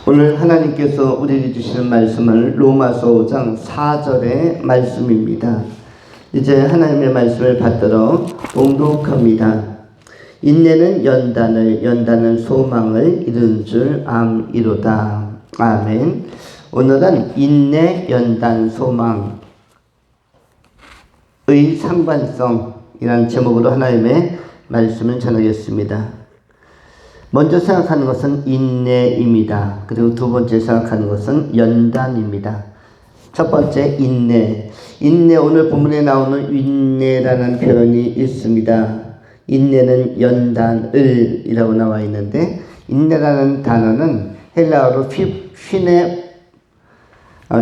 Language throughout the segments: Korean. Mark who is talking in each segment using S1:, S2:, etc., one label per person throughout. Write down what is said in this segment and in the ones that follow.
S1: 오늘 하나님께서 우리에게 주시는 말씀은 로마서 5장 4절의 말씀입니다. 이제 하나님의 말씀을 받들어 봉독합니다. 인내는 연단을, 연단은 소망을 이룬 줄 암이로다. 아멘. 오늘은 인내, 연단, 소망의 상관성이라는 제목으로 하나님의 말씀을 전하겠습니다. 먼저 생각하는 것은 인내입니다. 그리고 두 번째 생각하는 것은 연단입니다. 첫 번째 인내. 인내, 오늘 본문에 나오는 인내라는 표현이 있습니다. 인내는 연단을이라고 나와 있는데, 인내라는 단어는 헬라어로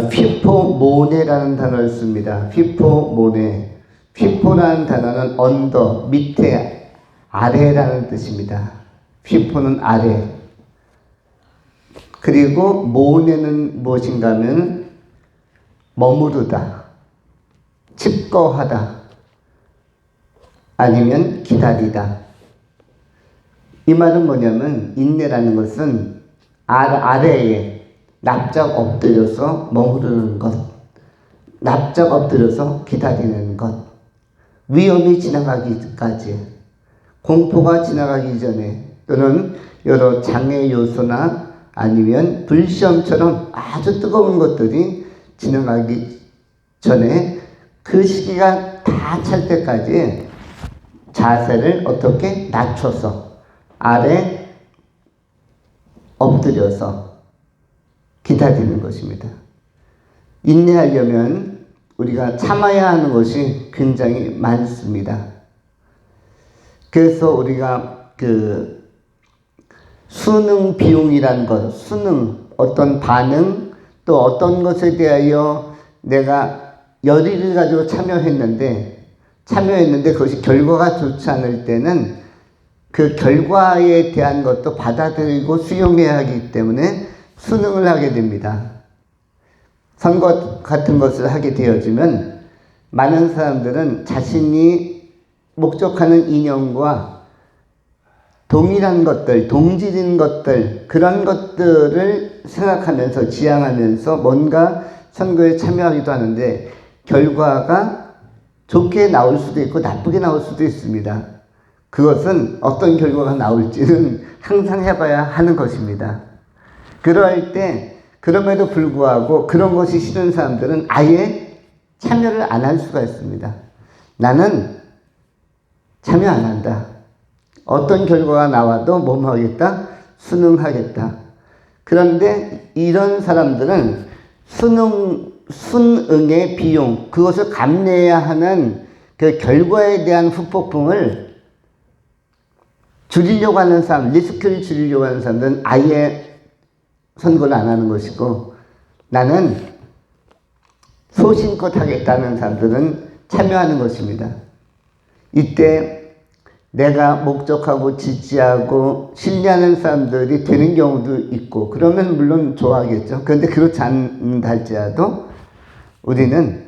S1: 피포모네라는 단어를 씁니다. 피포모네. 피포라는 단어는 언더, 밑에, 아래라는 뜻입니다. 피포는 아래. 그리고 모네는 무엇인가 하면 머무르다, 칩거하다, 아니면 기다리다. 이 말은 뭐냐면 인내라는 것은 아래에 납작 엎드려서 머무르는 것, 납작 엎드려서 기다리는 것, 위험이 지나가기까지, 공포가 지나가기 전에, 또는 여러 장애 요소나 아니면 불시험처럼 아주 뜨거운 것들이 지나가기 전에 그 시기가 다 찰 때까지 자세를 어떻게 낮춰서 아래 엎드려서 기다리는 것입니다. 인내하려면 우리가 참아야 하는 것이 굉장히 많습니다. 그래서 우리가 수능 비용이라는 것, 수능, 어떤 반응, 또 어떤 것에 대하여 내가 열의를 가지고 참여했는데 그것이 결과가 좋지 않을 때는 그 결과에 대한 것도 받아들이고 수용해야 하기 때문에 수능을 하게 됩니다. 선거 같은 것을 하게 되어지면 많은 사람들은 자신이 목적하는 이념과 동일한 것들, 동질인 것들, 그런 것들을 생각하면서 지향하면서 뭔가 선거에 참여하기도 하는데 결과가 좋게 나올 수도 있고 나쁘게 나올 수도 있습니다. 그것은 어떤 결과가 나올지는 항상 해봐야 하는 것입니다. 그럴 때 그럼에도 불구하고 그런 것이 싫은 사람들은 아예 참여를 안 할 수가 있습니다. 나는 참여 안 한다. 어떤 결과가 나와도 뭐하겠다? 수능하겠다. 그런데 이런 사람들은 순응의 비용, 그것을 감내해야 하는 그 결과에 대한 후폭풍을 줄이려고 하는 사람, 리스크를 줄이려고 하는 사람들은 아예 선거를 안 하는 것이고, 나는 소신껏 하겠다는 사람들은 참여하는 것입니다. 이때 내가 목적하고 지지하고 신뢰하는 사람들이 되는 경우도 있고, 그러면 물론 좋아하겠죠. 그런데 그렇지 않는다 할지라도 우리는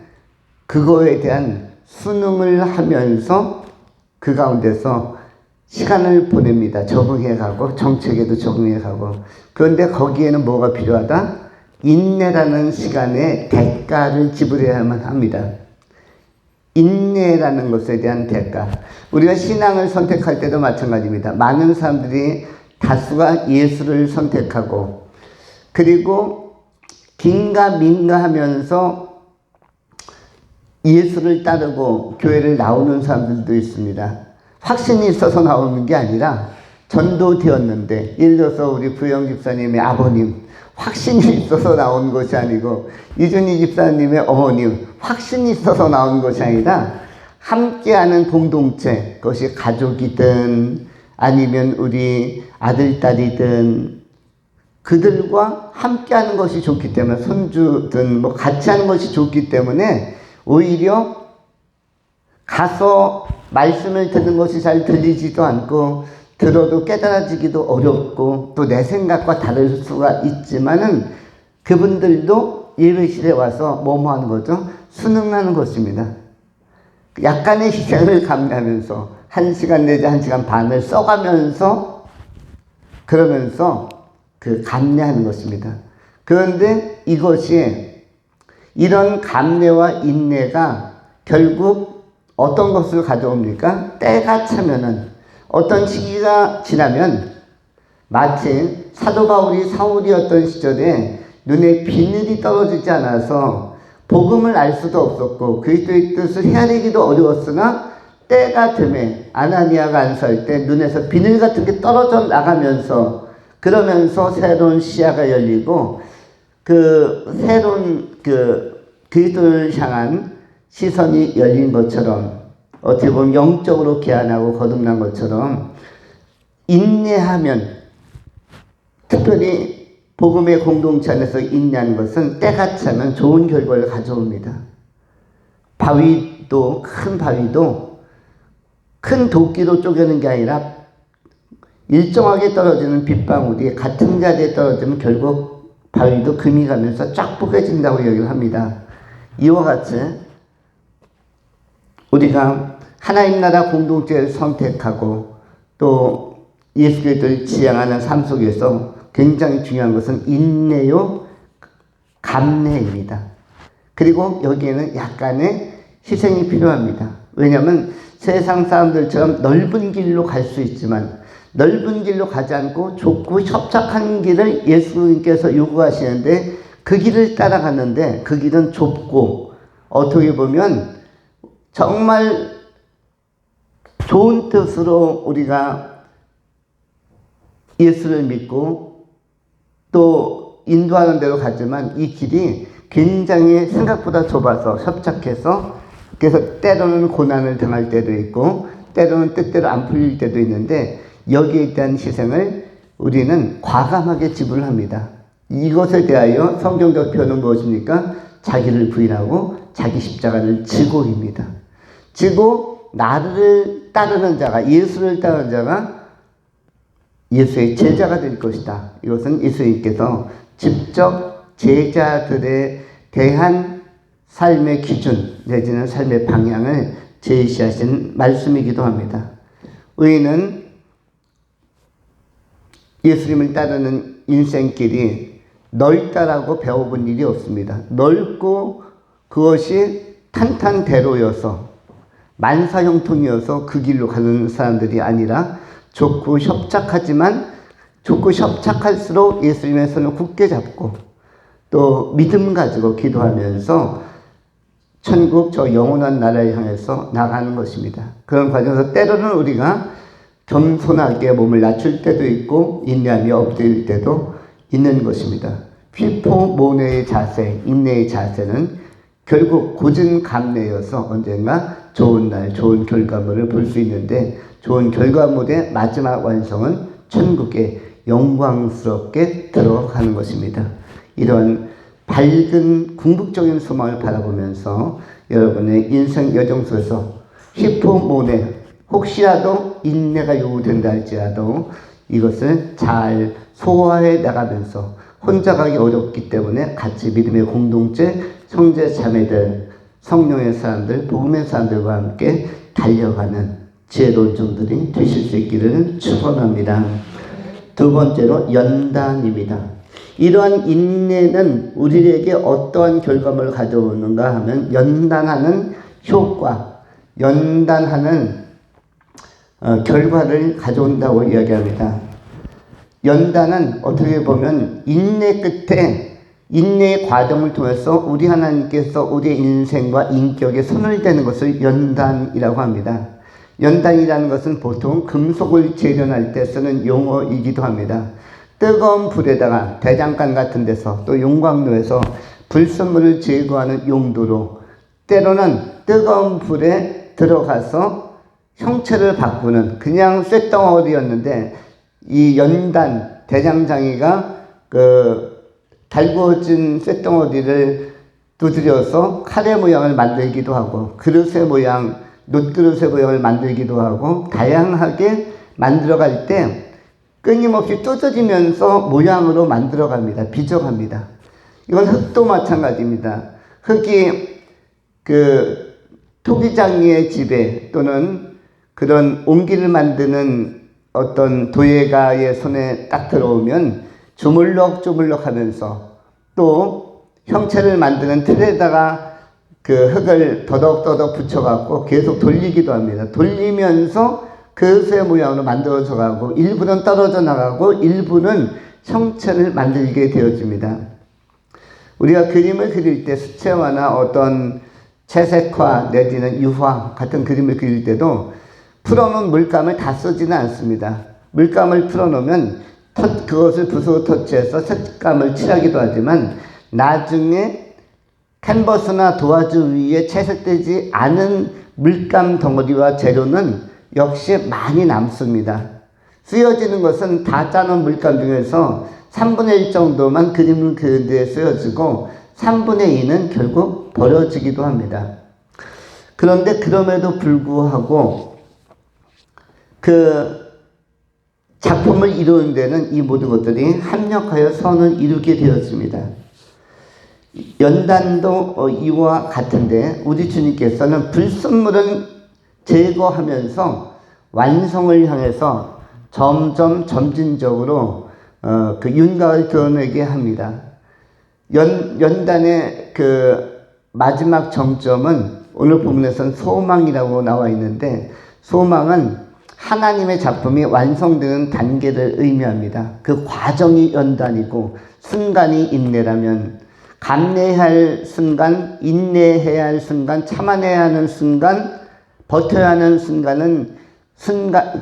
S1: 그거에 대한 수능을 하면서 그 가운데서 시간을 보냅니다. 적응해가고, 정책에도 적응해가고. 그런데 거기에는 뭐가 필요하다? 인내라는 시간에 대가를 지불해야만 합니다. 인내라는 것에 대한 대가. 우리가 신앙을 선택할 때도 마찬가지입니다. 많은 사람들이 다수가 예수를 선택하고, 그리고 긴가 민가 하면서 예수를 따르고 교회를 나오는 사람들도 있습니다. 확신이 있어서 나오는 게 아니라 전도되었는데, 예를 들어서 우리 부영 집사님의 아버님, 확신이 있어서 나온 것이 아니고, 이준희 집사님의 어머님, 확신이 있어서 나온 것이 아니라 함께하는 공동체, 그것이 가족이든 아니면 우리 아들, 딸이든 그들과 함께하는 것이 좋기 때문에, 손주든 뭐 같이 하는 것이 좋기 때문에 오히려 가서 말씀을 듣는 것이 잘 들리지도 않고, 들어도 깨달아지기도 어렵고, 또 내 생각과 다를 수가 있지만은 그분들도 예배실에 와서 뭐뭐 하는 거죠? 수능하는 것입니다. 약간의 희생을 감내하면서 1시간 내지 1시간 반을 써가면서, 그러면서 감내하는 것입니다. 그런데 이것이 이런 감내와 인내가 결국 어떤 것을 가져옵니까? 때가 차면은 어떤 시기가 지나면 마치 사도 바울이 사울이었던 시절에 눈에 비늘이 떨어지지 않아서 복음을 알 수도 없었고 그리스도의 뜻을 헤아리기도 어려웠으나 때가 되매 아나니아가 안수할 때 눈에서 비늘 같은 게 떨어져 나가면서 그러면서 새로운 시야가 열리고 새로운 그리스도를 향한 시선이 열린 것처럼 어떻게 보면 영적으로 개안하고 거듭난 것처럼 인내하면 특별히 복음의 공동체 안에서 인내하는 것은 때가 차면 좋은 결과를 가져옵니다. 큰 바위도 큰 도끼로 쪼개는 게 아니라 일정하게 떨어지는 빗방울이 같은 자리에 떨어지면 결국 바위도 금이 가면서 쫙 뽀개진다고 얘기를 합니다. 이와 같이 우리가 하나님 나라 공동체를 선택하고 또 예수 그리스도를 지향하는 삶 속에서 굉장히 중요한 것은 인내요, 감내입니다. 그리고 여기에는 약간의 희생이 필요합니다. 왜냐하면 세상 사람들처럼 넓은 길로 갈 수 있지만 넓은 길로 가지 않고 좁고 협착한 길을 예수님께서 요구하시는데 그 길을 따라가는데 그 길은 좁고 어떻게 보면 정말 좋은 뜻으로 우리가 예수를 믿고 또 인도하는 대로 가지만 이 길이 굉장히 생각보다 좁아서 협착해서 그래서 때로는 고난을 당할 때도 있고 때로는 뜻대로 안 풀릴 때도 있는데 여기에 대한 희생을 우리는 과감하게 지불합니다. 이것에 대하여 성경적 표현은 무엇입니까? 자기를 부인하고 자기 십자가를 지고입니다. 지고 나를 따르는 자가 예수를 따르는 자가 예수의 제자가 될 것이다. 이것은 예수님께서 직접 제자들에 대한 삶의 기준 내지는 삶의 방향을 제시하신 말씀이기도 합니다. 우리는 예수님을 따르는 인생길이 넓다라고 배워본 일이 없습니다. 넓고 그것이 탄탄대로여서 만사형통이어서 그 길로 가는 사람들이 아니라 좁고 협착하지만 좁고 협착할수록 예수님의 손을 굳게 잡고 또 믿음 가지고 기도하면서 천국 저 영원한 나라를 향해서 나가는 것입니다. 그런 과정에서 때로는 우리가 겸손하게 몸을 낮출 때도 있고 인내함이 엎드릴 때도 있는 것입니다. 휘포모네의 자세, 인내의 자세는 결국 굳은 감내여서 언젠가 좋은 날, 좋은 결과물을 볼 수 있는데 좋은 결과물의 마지막 완성은 천국에 영광스럽게 들어가는 것입니다. 이런 밝은 궁극적인 소망을 바라보면서 여러분의 인생 여정 속에서 휘포모네 혹시라도 인내가 요구된다 할지라도 이것을 잘 소화해 나가면서 혼자 가기 어렵기 때문에 같이 믿음의 공동체, 형제 자매들, 성령의 사람들, 복음의 사람들과 함께 달려가는 지혜로운 종들이 되실 수 있기를 축원합니다. 두 번째로 연단입니다. 이러한 인내는 우리에게 어떠한 결과물을 가져오는가 하면 연단하는 효과, 연단하는 결과를 가져온다고 이야기합니다. 연단은 어떻게 보면 인내 끝에 인내의 과정을 통해서 우리 하나님께서 우리의 인생과 인격에 손을 대는 것을 연단이라고 합니다. 연단이라는 것은 보통 금속을 재련할 때 쓰는 용어이기도 합니다. 뜨거운 불에다가 대장간 같은 데서 또 용광로에서 불순물을 제거하는 용도로 때로는 뜨거운 불에 들어가서 형체를 바꾸는 그냥 쇳덩어리였는데 이 연단 대장장이가 달구어진 쇳덩어리를 두드려서 카레 모양을 만들기도 하고 그릇의 모양, 놋그릇의 모양을 만들기도 하고 다양하게 만들어갈 때 끊임없이 뜯어지면서 모양으로 만들어갑니다. 빚어갑니다. 이건 흙도 마찬가지입니다. 흙이 토기장이의 집에 또는 그런 옹기를 만드는 어떤 도예가의 손에 딱 들어오면 주물럭주물럭 하면서 또 형체를 만드는 틀에다가 그 흙을 더덕더덕 붙여갖고 계속 돌리기도 합니다. 돌리면서 그릇의 모양으로 만들어져 가고 일부는 떨어져 나가고 일부는 형체를 만들게 되어집니다. 우리가 그림을 그릴 때 수채화나 어떤 채색화 내지는 유화 같은 그림을 그릴 때도 풀어놓은 물감을 다 쓰지는 않습니다. 물감을 풀어놓으면 그것을 붓으로 터치해서 색감을 칠하기도 하지만 나중에 캔버스나 도화지 위에 채색되지 않은 물감 덩어리와 재료는 역시 많이 남습니다. 쓰여지는 것은 다 짜놓은 물감 중에서 3분의 1 정도만 그림을 그리는 데 쓰여지고 3분의 2는 결국 버려지기도 합니다. 그런데 그럼에도 불구하고 그 작품을 이루는 데는 이 모든 것들이 합력하여 선을 이루게 되었습니다. 연단도 이와 같은데 우리 주님께서는 불순물은 제거하면서 완성을 향해서 점점 점진적으로 그 윤곽을 드러내게 합니다. 연단의 그 마지막 정점은 오늘 본문에서는 소망이라고 나와 있는데 소망은 하나님의 작품이 완성되는 단계를 의미합니다. 그 과정이 연단이고 순간이 인내라면 감내해야 할 순간, 인내해야 할 순간, 참아내야 하는 순간, 버텨야 하는 순간은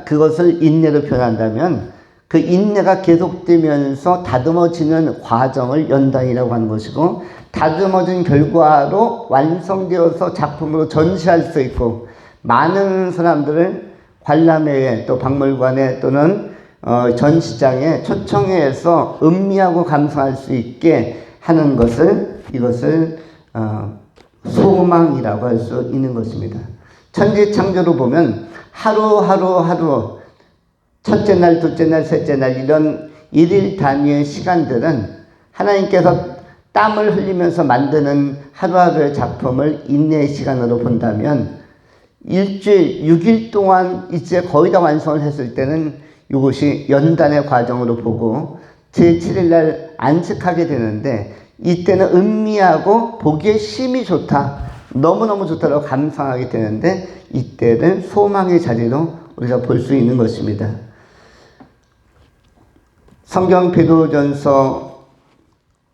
S1: 그것을 인내로 표현한다면 그 인내가 계속되면서 다듬어지는 과정을 연단이라고 하는 것이고 다듬어진 결과로 완성되어서 작품으로 전시할 수 있고 많은 사람들을 관람회에 또 박물관에 또는 전시장에 초청해서 음미하고 감상할 수 있게 하는 것을 이것을 소망이라고 할 수 있는 것입니다. 천지창조로 보면 하루 첫째 날, 둘째 날, 셋째 날 이런 일일 단위의 시간들은 하나님께서 땀을 흘리면서 만드는 하루하루의 작품을 인내의 시간으로 본다면 일주일, 6일 동안 이제 거의 다 완성을 했을 때는 이것이 연단의 과정으로 보고 제7일 날 안식하게 되는데 이때는 음미하고 보기에 심히 좋다, 너무너무 좋다고 감상하게 되는데 이때를 소망의 자리로 우리가 볼 수 있는 것입니다. 성경 베드로전서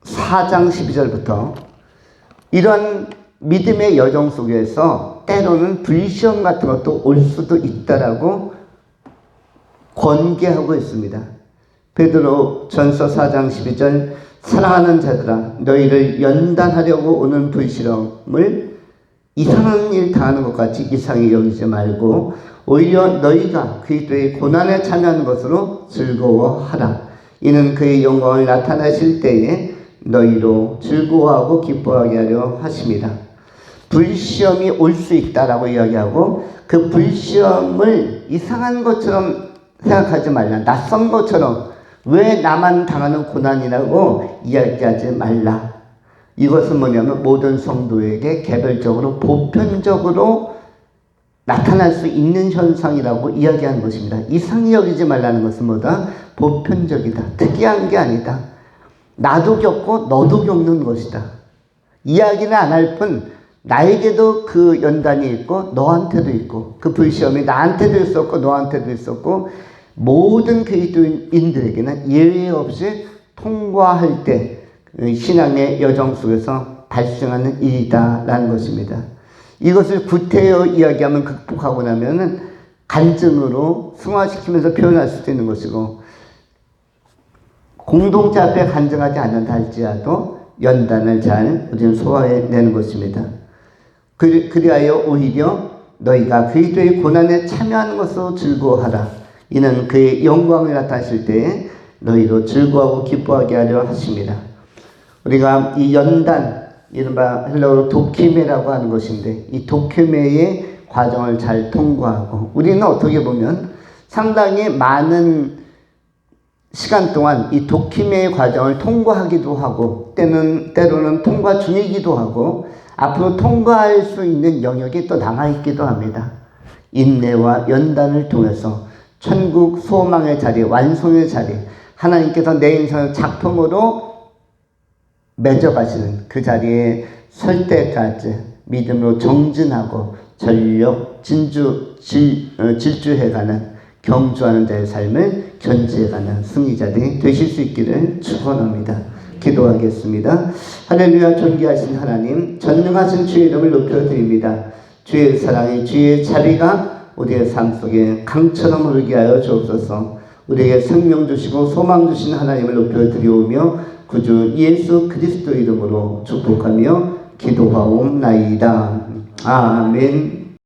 S1: 4장 12절부터 이런 믿음의 여정 속에서 때로는 불시험 같은 것도 올 수도 있다라고 권계하고 있습니다. 베드로전서 4장 12절 사랑하는 자들아 너희를 연단하려고 오는 불시험을 이상한 일 당하는 것 같이 이상히 여기지 말고 오히려 너희가 그리스도의 고난에 참여하는 것으로 즐거워하라. 이는 그의 영광을 나타내실 때에 너희로 즐거워하고 기뻐하게 하려 하십니다. 불시험이 올 수 있다라고 이야기하고 그 불시험을 이상한 것처럼 생각하지 말라. 낯선 것처럼 왜 나만 당하는 고난이라고 이야기하지 말라. 이것은 뭐냐면 모든 성도에게 개별적으로 보편적으로 나타날 수 있는 현상이라고 이야기하는 것입니다. 이상히 여기지 말라는 것은 뭐다? 보편적이다. 특이한 게 아니다. 나도 겪고 너도 겪는 것이다. 이야기는 안 할 뿐 나에게도 그 연단이 있고 너한테도 있고 그 불시험이 나한테도 있었고 너한테도 있었고 모든 그리스도인들에게는 예외 없이 통과할 때 신앙의 여정 속에서 발생하는 일이다라는 것입니다. 이것을 구태여 이야기하면 극복하고 나면은 간증으로 승화시키면서 표현할 수도 있는 것이고 공동체 앞에 간증하지 않는다 할지라도 연단을 잘 우리는 소화해내는 것입니다. 그리하여 오히려 너희가 그리스도의 고난에 참여하는 것으로 즐거워하라. 이는 그의 영광을 나타내실 때에 너희로 즐거워하고 기뻐하게 하려 하십니다. 우리가 이 연단, 이른바 헬라어로 도키메라고 하는 것인데 이 도키메의 과정을 잘 통과하고 우리는 어떻게 보면 상당히 많은 시간 동안 이 도키메의 과정을 통과하기도 하고 때로는 통과 중이기도 하고 앞으로 통과할 수 있는 영역이 또 남아있기도 합니다. 인내와 연단을 통해서 천국 소망의 자리, 완성의 자리, 하나님께서 내 인생을 작품으로 맺어가시는 그 자리에 설 때까지 믿음으로 정진하고 전력 질주해가는 경주하는 자의 삶을 견지해가는 승리자들이 되실 수 있기를 축원합니다. 기도하겠습니다. 할렐루야. 존귀하신 하나님, 전능하신 주의 이름을 높여드립니다. 주의 사랑이, 주의 자비가 우리의 삶 속에 강처럼 흐르게 하여 주옵소서. 우리에게 생명 주시고 소망 주신 하나님을 높여드리오며 구주 예수 그리스도 이름으로 축복하며 기도하옵나이다. 아멘.